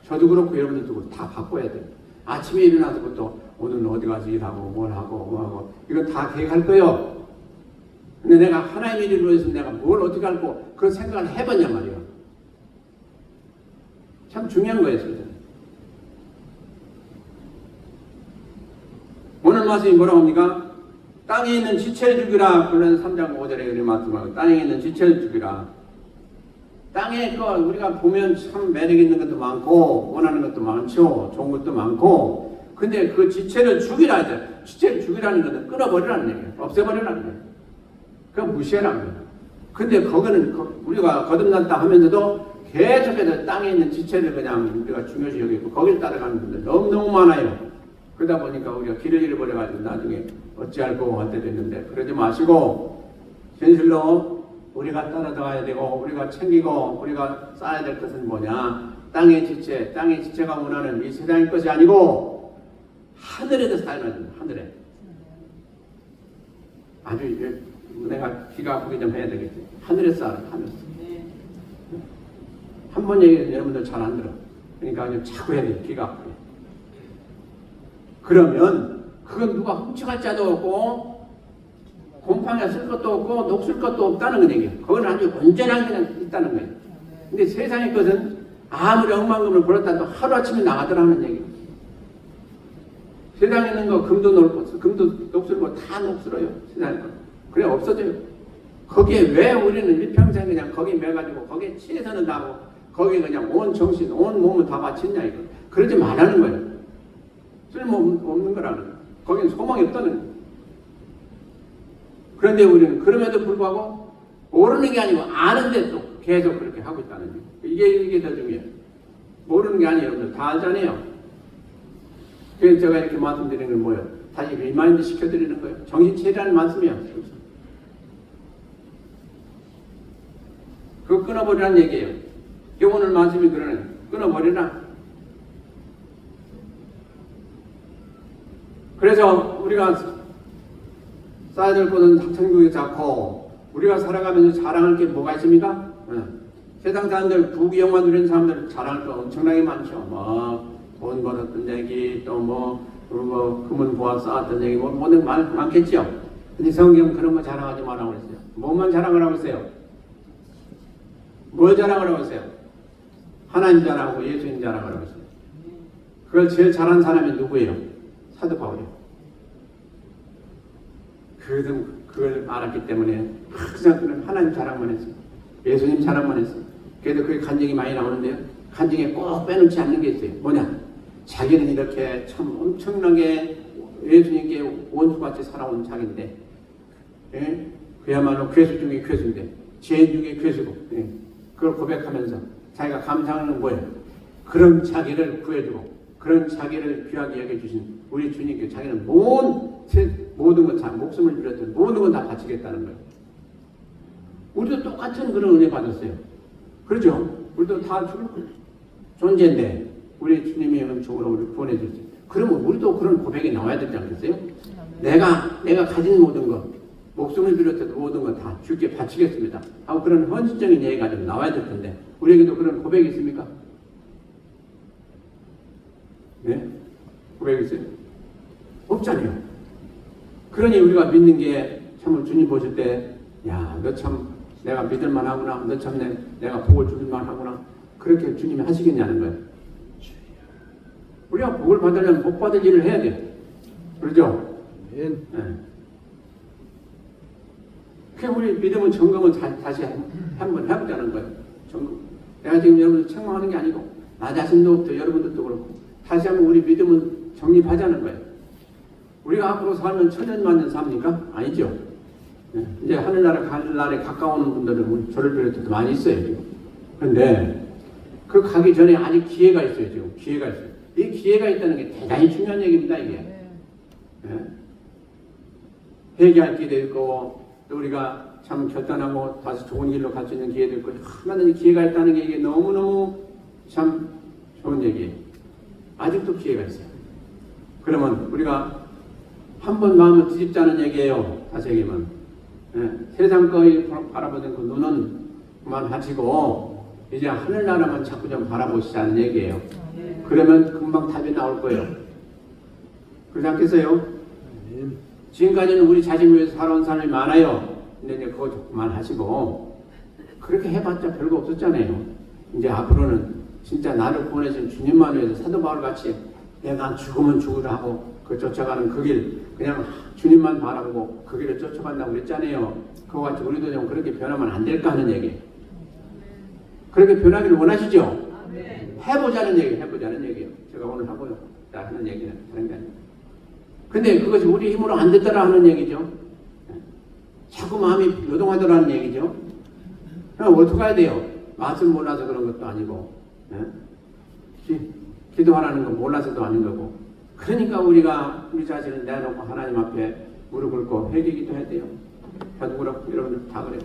저도 그렇고 여러분들도 그렇고 다 바꿔야 돼요. 아침에 일어나서부터 오늘은 어디 가서 일하고 뭘 하고 뭐 하고 이거 다 계획할 거예요. 근데 내가 하나님의 일을 위해서 내가 뭘 어떻게 할고 그런 생각을 해봤냐 말이에요. 참 중요한 거예요 진짜. 오늘 말씀이 뭐라고 합니까? 땅에 있는 지체를 죽이라. 그런 3장 5절에 이렇게 말씀하고 땅에 있는 지체를 죽이라. 땅에 거 우리가 보면 참 매력 있는 것도 많고 원하는 것도 많죠. 좋은 것도 많고 근데 그 지체를 죽이라 하죠. 지체를 죽이라는 것은 끊어버리라는 얘기예요. 없애버리라는 거예요. 그건 무시해라는 거예요. 근데 거기는 우리가 거듭났다 하면서도 계속해서 땅에 있는 지체를 그냥 우리가 중요시 여기고 거기를 따라가는 분들 너무너무 많아요. 그러다 보니까 우리가 길을 잃어버려가지고 나중에 어찌할꼬 할 때도 있는데 그러지 마시고 진실로 우리가 따라가야 되고 우리가 챙기고 우리가 쌓아야 될 것은 뭐냐? 땅의 지체가 원하는 이 세상의 것이 아니고 하늘에서 쌓아야 된다. 하늘에. 아주 이제 내가 귀가 아프게 좀 해야 되겠지. 하늘에 쌓아라. 하늘에서. 한 번 얘기해도 여러분들 잘 안 들어. 그러니까 그냥 자꾸 해야 돼. 귀가 아프게. 그러면 그건 누가 훔쳐갈 자도 없고 곰팡이가 쓸 것도 없고 녹슬 것도 없다는 건 얘기예요. 그건 아주 온전한 그냥 있다는 거예요. 근데 세상의 것은 아무리 억만금을 벌었다도 하루아침에 나가더라는 얘기예요. 세상에 있는 거 금도 녹슬고 다 녹슬어요. 세상의 거. 그래 없어져요. 거기에 왜 우리는 일평생 그냥 거기에 매가지고 거기에 취해서는 나고 거기에 그냥 온 정신 온 몸을 다 바쳤냐 이거. 그러지 말라는 거예요. 쓸모없는 거라는 거예요. 거기는 소망이 없다는 거예요. 그런데 우리는 그럼에도 불구하고 모르는 게 아니고 아는데 또 계속 그렇게 하고 있다는 거예요. 이게 더 중요해요. 모르는 게 아니에요. 여러분들 다 알잖아요. 그래서 제가 이렇게 말씀드리는 건 뭐예요? 다시 리마인드 시켜드리는 거예요. 정신 차리라는 말씀이에요. 그거 끊어버리라는 얘기예요. 이게 오늘 말씀이 그러네. 끊어버리라. 그래서 우리가 쌓아야 될 것은 천국이 작고 우리가 살아가면서 자랑할 게 뭐가 있습니까? 세상 사람들 부귀영화 누리는 사람들 자랑할 거 엄청나게 많죠. 뭐 돈 벌었던 얘기 또 뭐 금은 보아 쌓았던 얘기 뭐 모든 많겠죠. 근데 성경은 그런 거 자랑하지 말라고 그랬어요. 뭐만 자랑을 하고 있어요? 뭘 자랑을 하고 있어요? 하나님 자랑하고 예수님 자랑을 하고 있어요. 그걸 제일 잘한 사람이 누구예요? 사도 바울이요. 그걸 알았기 때문에 항상 그는 하나님 자랑만 했어요. 예수님 자랑만 했어요. 그래도 그게 간증이 많이 나오는데요. 간증에 꼭 빼놓지 않는 게 있어요. 뭐냐? 자기는 이렇게 참 엄청나게 예수님께 원수같이 살아온 자기인데, 예? 그야말로 괴수 중에 괴수인데, 죄인 중에 괴수고, 예? 그걸 고백하면서 자기가 감사하는 거예요. 그런 자기를 구해주고, 그런 자기를 귀하게 여겨주신 우리 주님께 자기는 모든 것 다, 목숨을 비롯한 모든 건 다 바치겠다는 거예요. 우리도 똑같은 그런 은혜 받았어요. 그렇죠? 우리도 다 죽을 존재인데 우리 주님이 은총으로 우리 구원해 주셨어요. 그러면 우리도 그런 고백이 나와야 되지 않겠어요? 내가 가진 모든 것, 목숨을 비롯해서 모든 것 다 주께 바치겠습니다 하고 그런 헌신적인 얘기가 좀 나와야 될 텐데 우리에게도 그런 고백이 있습니까? 네? 고백이 있어요? 없잖아요. 그러니 우리가 믿는 게 참 주님 보실 때 야, 너 참 내가 믿을만 하구나. 너 참 내가 복을 주길만 하구나. 그렇게 주님이 하시겠냐는 거예요. 우리가 복을 받으려면 복 받을 일을 해야 돼요. 그렇죠? 네. 그래서 우리 믿음은 점검을 다시 한번 해보자는 거예요. 점검. 내가 지금 여러분들 책망하는 게 아니고 나 자신도 그렇고 여러분들도 그렇고 다시 한번 우리 믿음은 정립하자는 거예요. 우리가 앞으로 살면 천년만년 삽니까? 아니죠. 네. 이제 하늘나라 갈 날에 가까운 분들은 저를 비롯해서 많이 있어요. 지금. 그런데 그 가기 전에 아직 기회가 있어요. 지금 기회가 있어요. 이 기회가 있다는 게 대단히 중요한 얘기입니다. 이게. 네. 회개할 기회도 있고 또 우리가 참 결단하고 다시 좋은 길로 갈 수 있는 기회도 있고 하나님 기회가 있다는 게 이게 너무너무 참 좋은 얘기예요. 아직도 기회가 있어요. 그러면 우리가 한번 마음을 뒤집자는 얘기예요. 다시 얘기하면 세상 거의 바라보던 그 눈은 그만하시고 이제 하늘나라만 자꾸 좀 바라보시자는 얘기예요. 그러면 금방 답이 나올 거예요. 그렇지 않겠어요? 지금까지는 우리 자신 위해서 살아온 사람이 많아요. 근데 이제 그거 그만하시고 그렇게 해봤자 별거 없었잖아요. 이제 앞으로는 진짜 나를 구원해준 주님만 위해서 사도 바울 같이 내가 죽으면 죽으라고 그 쫓아가는 그 길 그냥 주님만 바라보고 그 길을 쫓아간다고 그랬잖아요. 그거 같이 우리도 좀 그렇게 변하면 안 될까 하는 얘기. 그렇게 변하기를 원하시죠? 해보자는 얘기예요. 제가 오늘 하고요. 하는 얘기는 다른 게 아니에요. 근데 그것이 우리 힘으로 안 됐더라 하는 얘기죠. 자꾸 마음이 요동하더라는 얘기죠. 그럼 어떻게 해야 돼요? 맛을 몰라서 그런 것도 아니고 기도하라는 건 몰라서도 아닌 거고 그러니까 우리가 우리 자신을 내놓고 하나님 앞에 무릎 꿇고 회개기도 해야 돼요. 저도 그렇고 여러분들 다 그래요.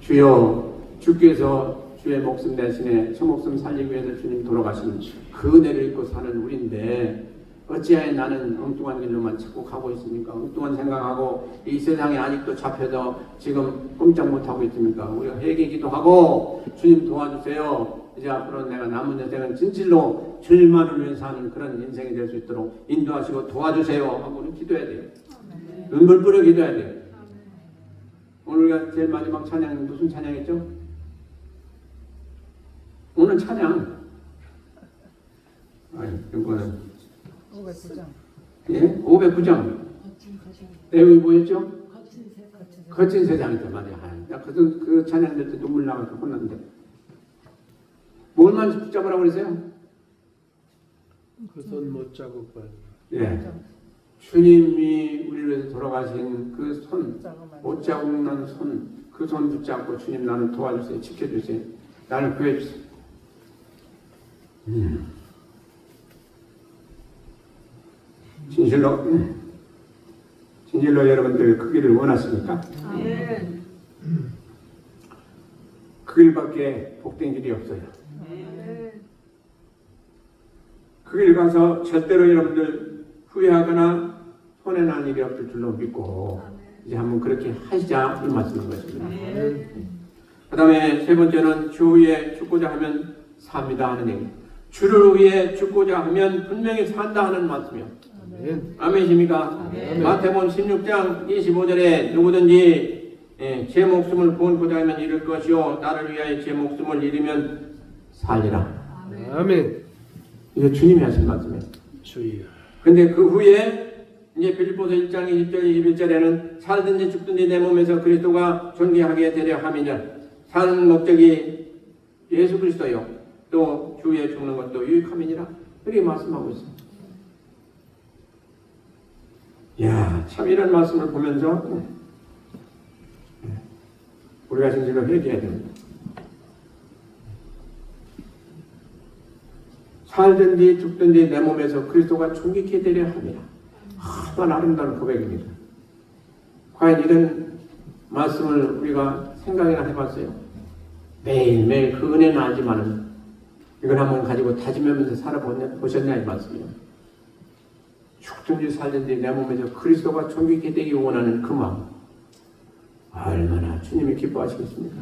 주여 주께서 주의 목숨 대신에 저 목숨 살리기 위해서 주님 돌아가시는 그 은혜를 입고 사는 우리인데 어찌하여 나는 엉뚱한 길로만 자꾸 가고 있습니까? 엉뚱한 생각하고 이 세상에 아직도 잡혀서 지금 꼼짝 못하고 있습니까? 우리가 회개기도 하고 주님 도와주세요. 이제 앞으로 내가 남은 인생은 진실로 주님만을 위해서 사는 그런 인생이 될 수 있도록 인도하시고 도와주세요 하고 우리 기도해야 돼요. 눈물 뿌려 기도해야 돼요. 오늘 제일 마지막 찬양은 무슨 찬양이죠? 오늘 찬양 이거는 509장. 예? 509장. 내용이 뭐였죠? 거친 세상이다 말이야. 나 그 찬양 될 때 눈물 나가서 혼났는데. 뭘만 붙잡으라고 그랬어요? 그 손 못 잡고 예. 주님이 우리를 위해서 돌아가신 그 손, 못 잡는 손, 그 손 붙잡고 주님 나를 도와주세요. 지켜주세요. 나를 구해주세요. 진실로 여러분들 그 길을 원하십니까? 그 길밖에 복된 길이 없어요. 그 길 가서 절대로 여러분들 후회하거나 손해난 일이 없을 줄로 믿고 이제 한번 그렇게 하시자 이 말씀인 것입니다. 그 다음에 세 번째는 주 위에 죽고자 하면 삽니다 하는 얘기. 주를 위해 죽고자 하면 분명히 산다 하는 말씀이요. 아멘이십니까? 마태복음 16장 25절에 누구든지 제 목숨을 구원고자 하면 잃을 것이요 나를 위하여 제 목숨을 잃으면 살리라. 아멘. 이게 주님이 하신 말씀이에요. 주여. 근데 그 후에 이제 빌립보서 1장 20절 21절에는 살든지 죽든지 내 몸에서 그리스도가 존귀하게 되려 함이냐 사는 목적이 예수 그리스도요. 또 주위에 죽는 것도 유익함이니라. 이렇게 말씀하고 있어요. 이야, 참 이런 말씀을 보면서 우리가 진실로 회개해야 됩니다. 살든지 죽든지 내 몸에서 그리스도가 존귀케 되려 합니다. 얼마나 아름다운 고백입니다. 과연 이런 말씀을 우리가 생각이나 해봤어요? 매일매일 그 은혜는 알지만은 이걸 한번 가지고 다짐하면서 살아보셨냐 이 말씀이에요. 죽든지 살든지 내 몸에서 그리스도가 존귀케 되기 원하는 그 마음, 얼마나 주님이 기뻐하시겠습니까?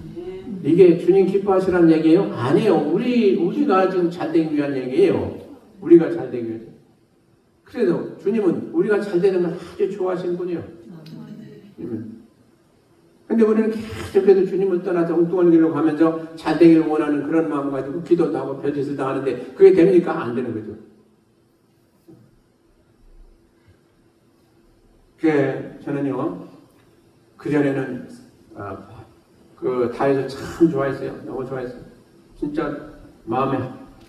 이게 주님 기뻐하시라는 얘기예요? 아니에요. 우리가 지금 잘되기 위한 얘기예요. 우리가 잘되기 위해서. 그래도 주님은 우리가 잘되는 걸 아주 좋아하시는 분이에요. 근데 우리는 계속해서 주님을 떠나서 엉뚱한 길로 가면서 잘되기를 원하는 그런 마음 가지고 기도도 하고 별짓을 다 하는데 그게 됩니까? 안 되는 거죠. 저는요, 그전에는 그 다윗을 참 좋아했어요. 너무 좋아했어요. 진짜 마음에.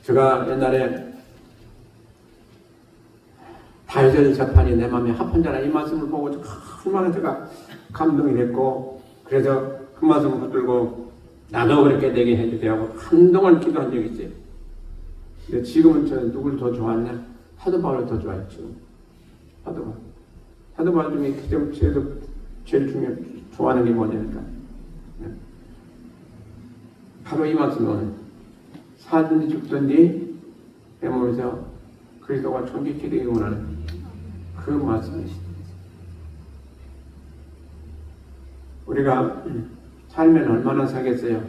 제가 옛날에 다윗의 재판이 내 마음에 합한잖아. 이 말씀을 보고 얼마나 제가 감동이 됐고, 그래서 그 말씀을 붙들고 나도 그렇게 되게 해주세요 하고 한동안 기도한 적이 있어요. 근데 지금은 저는 누굴 더 좋아하냐? 사도 바울을 더 좋아해요. 지금 사도 바울 중에 제일 좋아하는 게 뭐냐니까 바로 이 말씀은 살든지 죽든지 내 몸에서 그리스도가 존귀케 되기 원하는 그 말씀이시다. 우리가 살면 얼마나 살겠어요?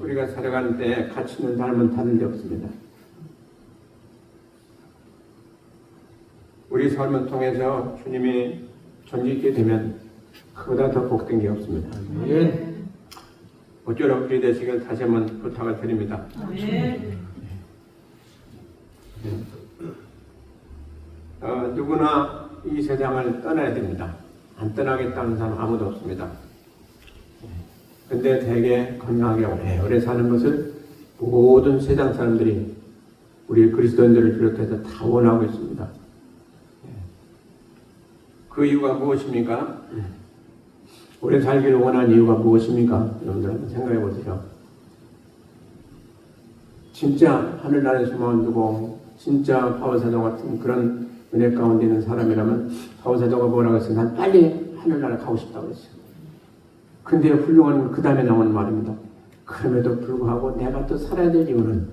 우리가 살아가는 때 가치 있는 삶은 다른 데 없습니다. 우리 삶을 통해서 주님이 존귀케 되면 그보다 더 복된 게 없습니다. 어쩌라 그리 되시길 다시 한번 부탁을 드립니다. 누구나 이 세상을 떠나야 됩니다. 안 떠나겠다는 사람 아무도 없습니다. 근데 되게 건강하게 오래 사는 것을 모든 세상 사람들이 우리 그리스도인들을 비롯해서 다 원하고 있습니다. 그 이유가 무엇입니까? 오래 살기를 원하는 이유가 무엇입니까? 여러분들 한번 생각해 보세요. 진짜 하늘나라에 소망을 두고 진짜 바울사도 같은 그런 은혜 가운데 있는 사람이라면 바울사도가 뭐라고 했어요? 난 빨리 하늘나라 가고 싶다고 그랬어요. 근데 훌륭한 건 그 다음에 나오는 말입니다. 그럼에도 불구하고 내가 또 살아야 될 이유는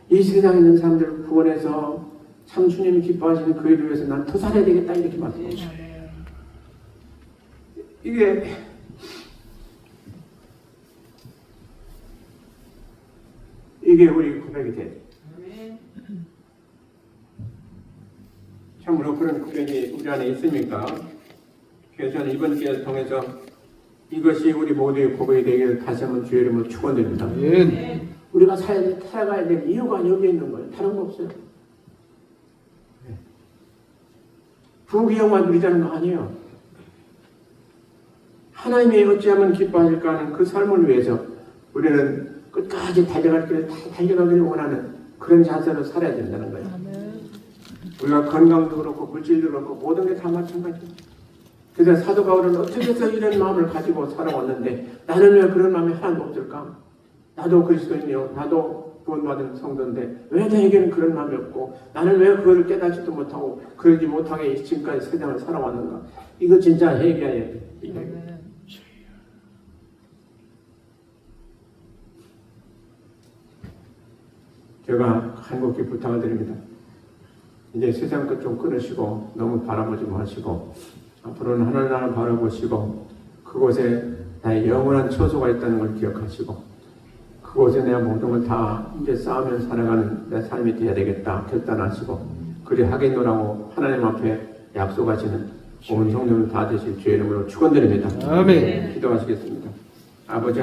이 세상에 있는 사람들을 구원해서 참 주님이 기뻐하시는 그 일을 위해서 난 더 살아야 되겠다 이렇게 말씀하셨어요. 이게 우리 고백이 돼요. 참으로 그런 고백이 우리 안에 있습니까? 그래서 저는 이번 기회를 통해서 이것이 우리 모두의 고백이 되기를 다시 한번 주의 이름으로 축원드립니다. 우리가 살아가야 될 이유가 여기에 있는 거예요. 다른 거 없어요. 부귀영화 누리자는 거 아니에요. 하나님이 어찌하면 기뻐하실까 하는 그 삶을 위해서 우리는 끝까지 달려가기를 원하는 그런 자세로 살아야 된다는 거예요. 우리가 건강도 그렇고 물질도 그렇고 모든 게 다 마찬가지예요. 그래서 사도 바울은 어떻게 해서 이런 마음을 가지고 살아왔는데 나는 왜 그런 마음이 하나도 없을까? 나도 그리스도인이요. 나도 구원받은 성도인데 왜 나에게는 그런 마음이 없고 나는 왜 그것을 깨닫지도 못하고 그러지 못하게 지금까지 세상을 살아왔는가? 이거 진짜 회개해야 돼. 제가 간곡히 부탁을 드립니다. 이제 세상 것 좀 끊으시고 너무 바라보지 마시고 앞으로는 하늘나라 바라보시고 그곳에 나의 영원한 처소가 있다는 걸 기억하시고 그곳에 내가 모든 걸 다 이제 쌓으며 살아가는 내 삶이 되어야 되겠다 결단하시고 그리 하겠노라고 하나님 앞에 약속하시는 온 성도들 다 되실 주의 이름으로 축원드립니다. 아멘. 기도하시겠습니다. 아버지